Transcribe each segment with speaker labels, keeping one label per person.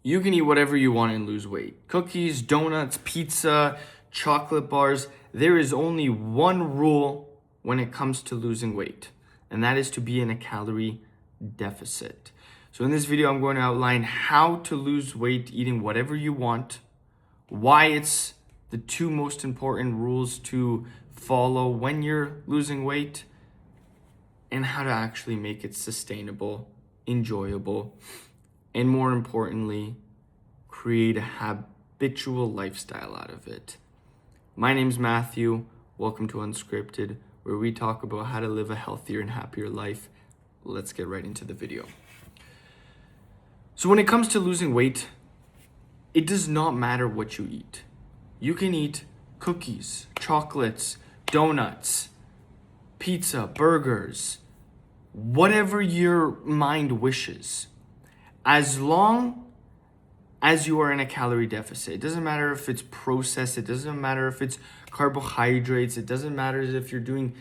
Speaker 1: You can eat whatever you want and lose weight. Cookies, donuts, pizza, chocolate bars. There is only one rule when it comes to losing weight, and that is to be in a calorie deficit. So in this video, I'm going to outline how to lose weight eating whatever you want, why it's the two most important rules to follow when you're losing weight, and how to actually make it sustainable, enjoyable, and more importantly, create a habitual lifestyle out of it. My name's Matthew. Welcome to Unscripted, where we talk about how to live a healthier and happier life. Let's get right into the video. So when it comes to losing weight, it does not matter what you eat. You can eat cookies, chocolates, donuts, pizza, burgers, whatever your mind wishes, as long as you are in a calorie deficit. It doesn't matter if it's processed, it doesn't matter if it's carbohydrates, it doesn't matter if you're doing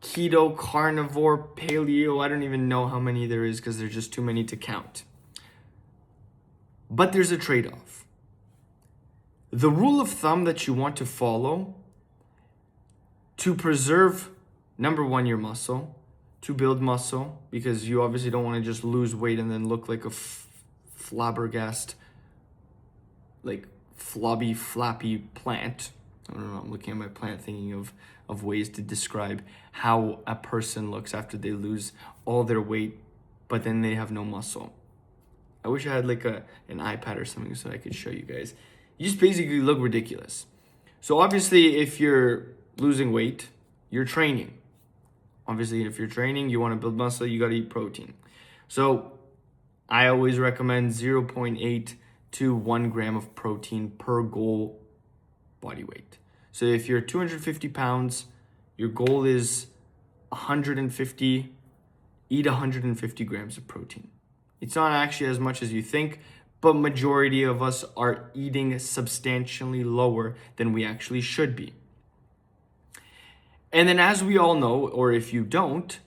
Speaker 1: keto, carnivore, paleo, I don't even know how many there is because there's just too many to count. But there's a trade-off. The rule of thumb that you want to follow to preserve, number one, your muscle, to build muscle, because you obviously don't want to just lose weight and then look like a flabbergast, like flobby, flappy plant. I don't know, I'm looking at my plant thinking of ways to describe how a person looks after they lose all their weight, but then they have no muscle. I wish I had like an iPad or something so I could show you guys. You just basically look ridiculous. So obviously, if you're losing weight, you're training. Obviously, if you're training, you want to build muscle, you got to eat protein. So I always recommend 0.8 to 1 gram of protein per goal body weight. So if you're 250 pounds, your goal is 150, eat 150 grams of protein. It's not actually as much as you think, but majority of us are eating substantially lower than we actually should be. And then as we all know, or if you don't,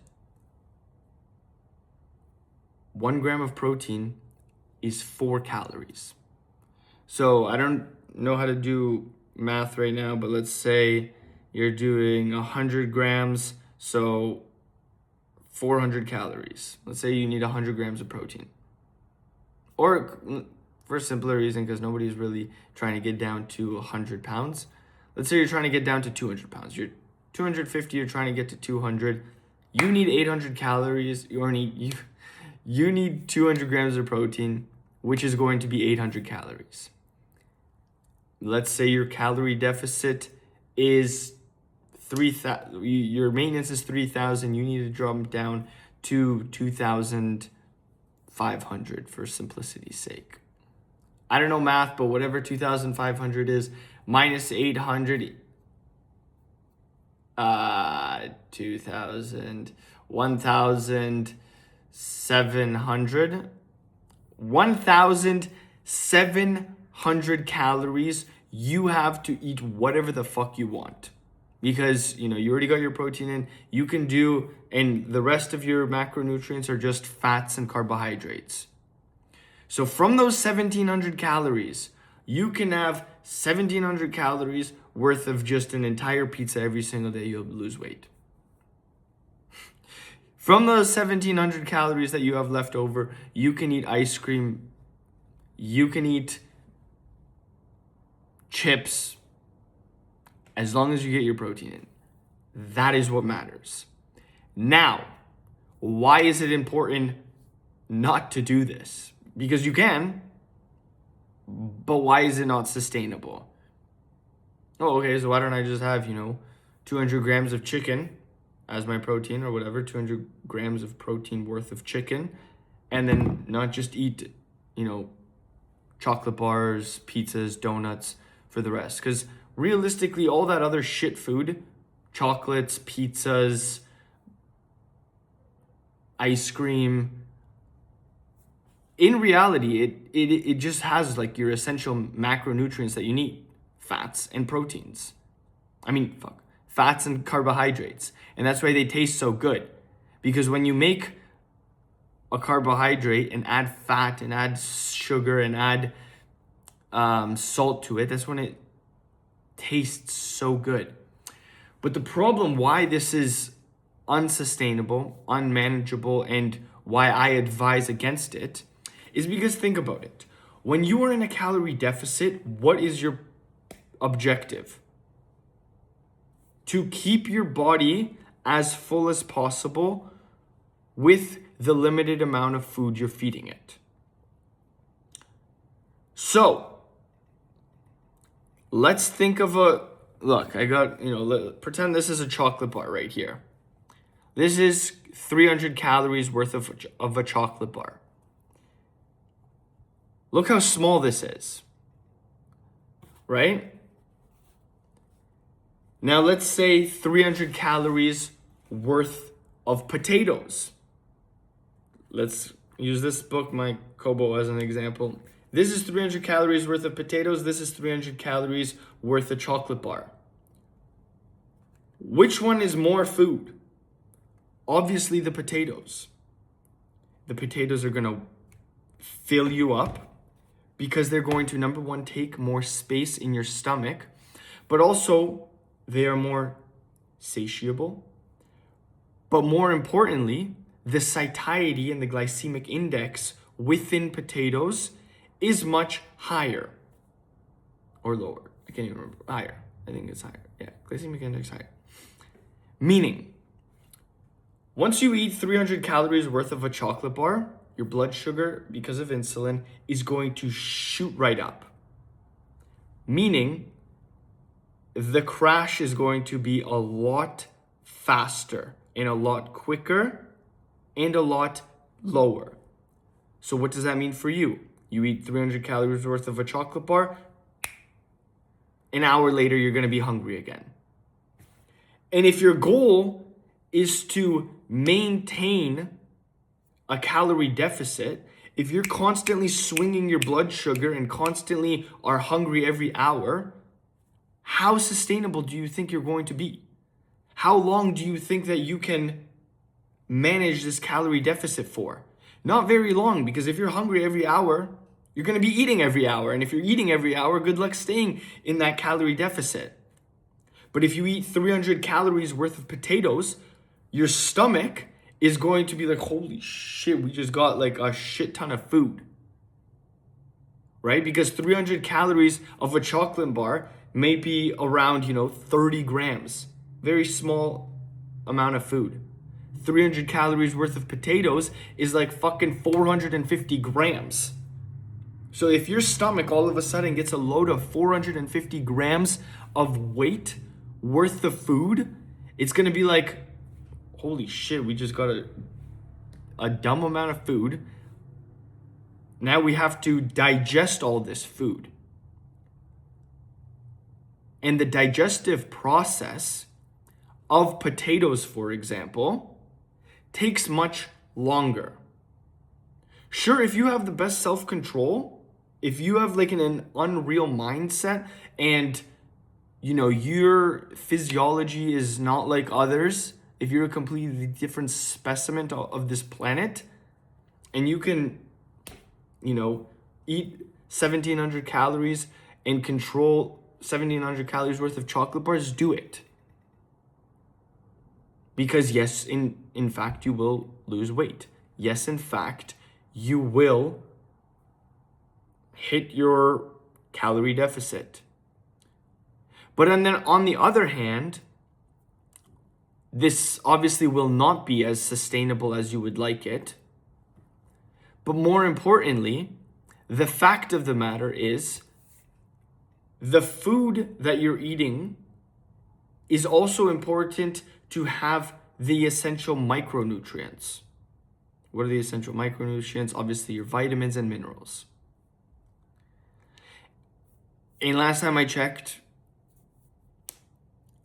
Speaker 1: 1 gram of protein is 4 calories. So I don't know how to do math right now, but let's say you're doing 100 grams, so 400 calories. Let's say you need 100 grams of protein. Or for a simpler reason, because nobody's really trying to get down to 100 pounds. Let's say you're trying to get down to 200 pounds. You're 250, you're trying to get to 200. You need 800 calories, you need 200 grams of protein, which is going to be 800 calories. Let's say your calorie deficit is 3,000, your maintenance is 3,000, you need to drop it down to 2,500 for simplicity's sake. I don't know math, but whatever 2,500 is, minus 800, 2,000, 1,700, 1,700 calories. You have to eat whatever the fuck you want, because you already got your protein in. You can do, and the rest of your macronutrients are just fats and carbohydrates. So from those 1,700 calories, you can have 1,700 calories worth of just an entire pizza every single day. You'll lose weight. From those 1,700 calories that you have left over, you can eat ice cream, you can eat chips, as long as you get your protein in. That is what matters. Now, why is it important not to do this? Because you can, but why is it not sustainable? Oh, okay, so why don't I just have, 200 grams of chicken as my protein or whatever, 200 grams of protein worth of chicken, and then not just eat, chocolate bars, pizzas, donuts for the rest. Because realistically, all that other shit food, chocolates, pizzas, ice cream, in reality, it just has like your essential macronutrients that you need. Fats and proteins. Fats and carbohydrates. And that's why they taste so good. Because when you make a carbohydrate and add fat and add sugar and add salt to it, that's when it tastes so good. But the problem why this is unsustainable, unmanageable, and why I advise against it is because think about it. When you are in a calorie deficit, what is your objective? To keep your body as full as possible with the limited amount of food you're feeding it. So, let's think of look, I got, pretend this is a chocolate bar right here. This is 300 calories worth of a chocolate bar. Look how small this is, right? Now let's say 300 calories worth of potatoes. Let's use this book, my Kobo, as an example. This is 300 calories worth of potatoes. This is 300 calories worth of chocolate bar. Which one is more food? Obviously the potatoes. The potatoes are going to fill you up because they're going to, number one, take more space in your stomach, but also they are more satiable. But more importantly, the satiety and the glycemic index within potatoes is much higher or lower. I can't even remember. Higher. I think it's higher. Yeah, glycemic index higher. Meaning, once you eat 300 calories worth of a chocolate bar, your blood sugar, because of insulin, is going to shoot right up. Meaning, the crash is going to be a lot faster and a lot quicker and a lot lower. So what does that mean for you? You eat 300 calories worth of a chocolate bar, an hour later, you're going to be hungry again. And if your goal is to maintain a calorie deficit, if you're constantly swinging your blood sugar and constantly are hungry every hour, how sustainable do you think you're going to be? How long do you think that you can manage this calorie deficit for? Not very long, because if you're hungry every hour, you're going to be eating every hour. And if you're eating every hour, good luck staying in that calorie deficit. But if you eat 300 calories worth of potatoes, your stomach is going to be like, holy shit, we just got like a shit ton of food. Right? Because 300 calories of a chocolate bar may be around, 30 grams. Very small amount of food. 300 calories worth of potatoes is like fucking 450 grams. So if your stomach all of a sudden gets a load of 450 grams of weight worth of food, it's going to be like, holy shit, we just got a dumb amount of food. Now we have to digest all this food. And the digestive process of potatoes, for example, takes much longer. Sure, if you have the best self-control, if you have like an unreal mindset and your physiology is not like others, if you're a completely different specimen of this planet and you can, eat 1,700 calories and control 1,700 calories worth of chocolate bars, do it. Because yes, in fact, you will lose weight. Yes, in fact, you will hit your calorie deficit. But then on the other hand, this obviously will not be as sustainable as you would like it. But more importantly, the fact of the matter is the food that you're eating is also important to have the essential micronutrients. What are the essential micronutrients? Obviously, your vitamins and minerals. And last time I checked,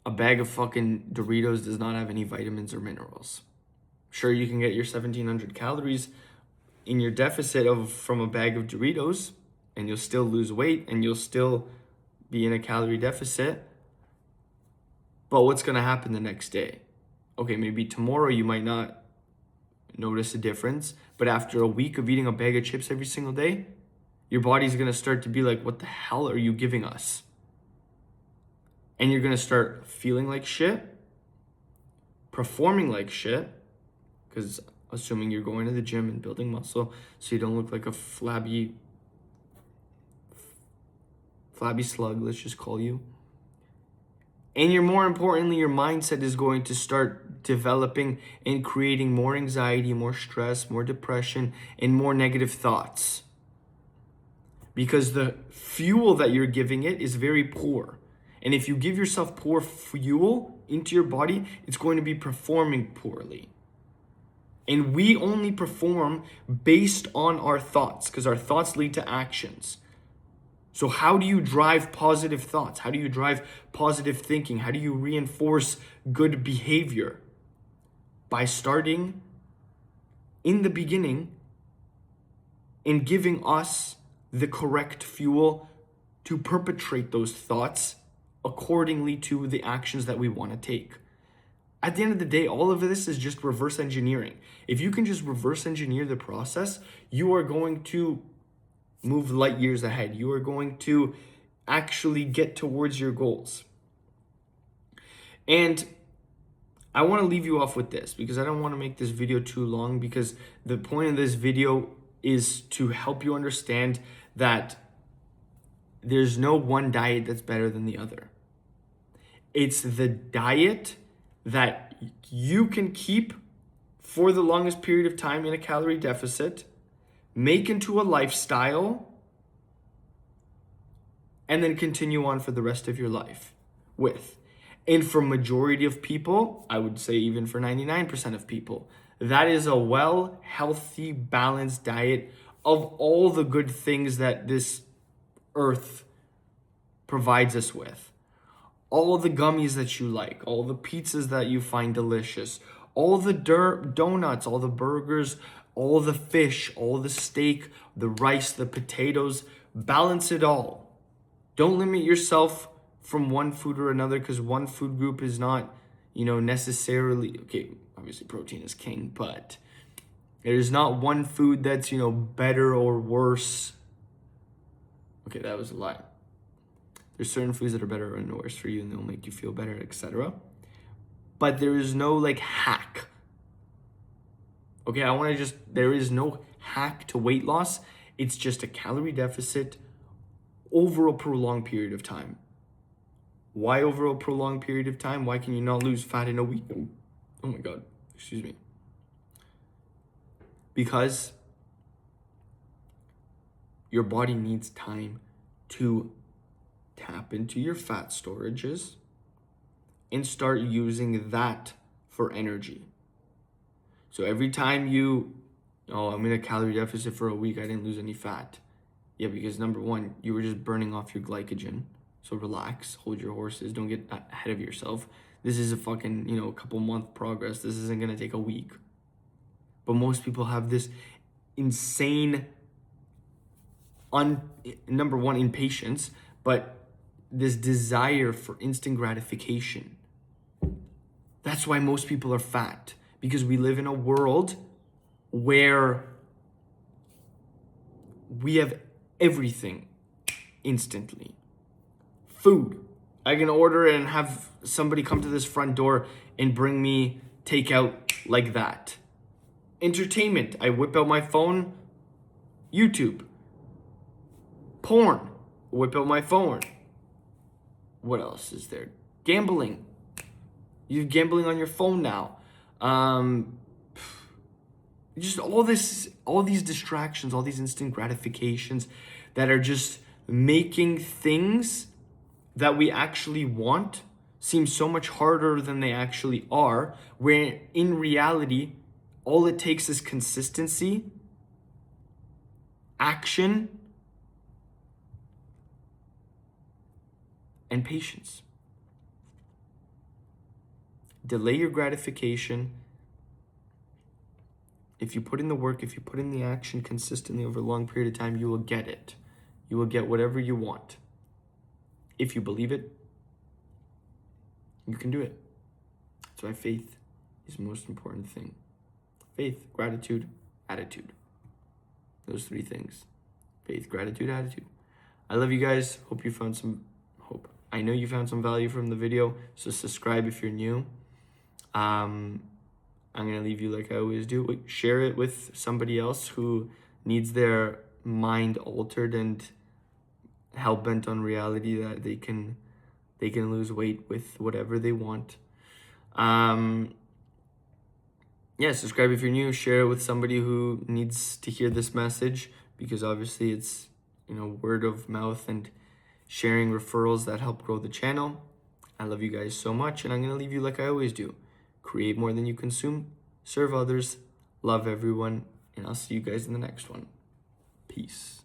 Speaker 1: a bag of fucking Doritos does not have any vitamins or minerals. Sure, you can get your 1,700 calories in your deficit from a bag of Doritos, and you'll still lose weight, and you'll still be in a calorie deficit. But what's going to happen the next day? Okay, maybe tomorrow you might not notice a difference. But after a week of eating a bag of chips every single day, your body's gonna start to be like, what the hell are you giving us? And you're gonna start feeling like shit, performing like shit, because assuming you're going to the gym and building muscle so you don't look like a flabby slug, let's just call you. And more importantly, your mindset is going to start developing and creating more anxiety, more stress, more depression, and more negative thoughts. Because the fuel that you're giving it is very poor. And if you give yourself poor fuel into your body, it's going to be performing poorly. And we only perform based on our thoughts, because our thoughts lead to actions. So how do you drive positive thoughts? How do you drive positive thinking? How do you reinforce good behavior? By starting in the beginning and giving us the correct fuel to perpetrate those thoughts accordingly to the actions that we want to take. At the end of the day, all of this is just reverse engineering. If you can just reverse engineer the process, you are going to move light years ahead. You are going to actually get towards your goals. And I want to leave you off with this because I don't want to make this video too long, because the point of this video is to help you understand that there's no one diet that's better than the other. It's the diet that you can keep for the longest period of time in a calorie deficit, make into a lifestyle, and then continue on for the rest of your life with. And for majority of people, I would say even for 99% of people, that is a well, healthy, balanced diet of all the good things that this earth provides us with. All the gummies that you like, all the pizzas that you find delicious, all the donuts, all the burgers, all the fish, all the steak, the rice, the potatoes, balance it all. Don't limit yourself from one food or another, because one food group is not, necessarily, okay, obviously protein is king, but there's not one food that's, better or worse. Okay, that was a lie. There's certain foods that are better and worse for you, and they'll make you feel better, etc. But there is no hack. Okay, there is no hack to weight loss. It's just a calorie deficit over a prolonged period of time. Why over a prolonged period of time? Why can you not lose fat in a week? Oh my God, excuse me. Because your body needs time to tap into your fat storages and start using that for energy. So every time I'm in a calorie deficit for a week, I didn't lose any fat. Yeah, because number one, you were just burning off your glycogen. So relax, hold your horses, don't get ahead of yourself. This is a fucking, a couple month progress. This isn't gonna take a week. But most people have this insane, number one, impatience, but this desire for instant gratification. That's why most people are fat, because we live in a world where we have everything instantly. Food. I can order it and have somebody come to this front door and bring me takeout like that. Entertainment. I whip out my phone, YouTube. Porn. Whip out my phone. What else is there? Gambling. You have gambling on your phone now. Just all these distractions, all these instant gratifications that are just making things that we actually want seem so much harder than they actually are, where in reality, all it takes is consistency, action, and patience. Delay your gratification. If you put in the work, if you put in the action consistently over a long period of time, you will get it. You will get whatever you want. If you believe it, you can do it. That's why faith is the most important thing. faith, gratitude, attitude. Those three things. Faith, gratitude, attitude. I love you guys. I know you found some value from the video, so subscribe if you're new. I'm gonna leave you like I always do. Share it with somebody else who needs their mind altered and hell-bent on reality that they can lose weight with whatever they want. Subscribe if you're new. Share it with somebody who needs to hear this message, because obviously it's word of mouth and sharing referrals that help grow the channel. I love you guys so much, and I'm gonna leave you like I always do. Create more than you consume, serve others, love everyone, and I'll see you guys in the next one. Peace.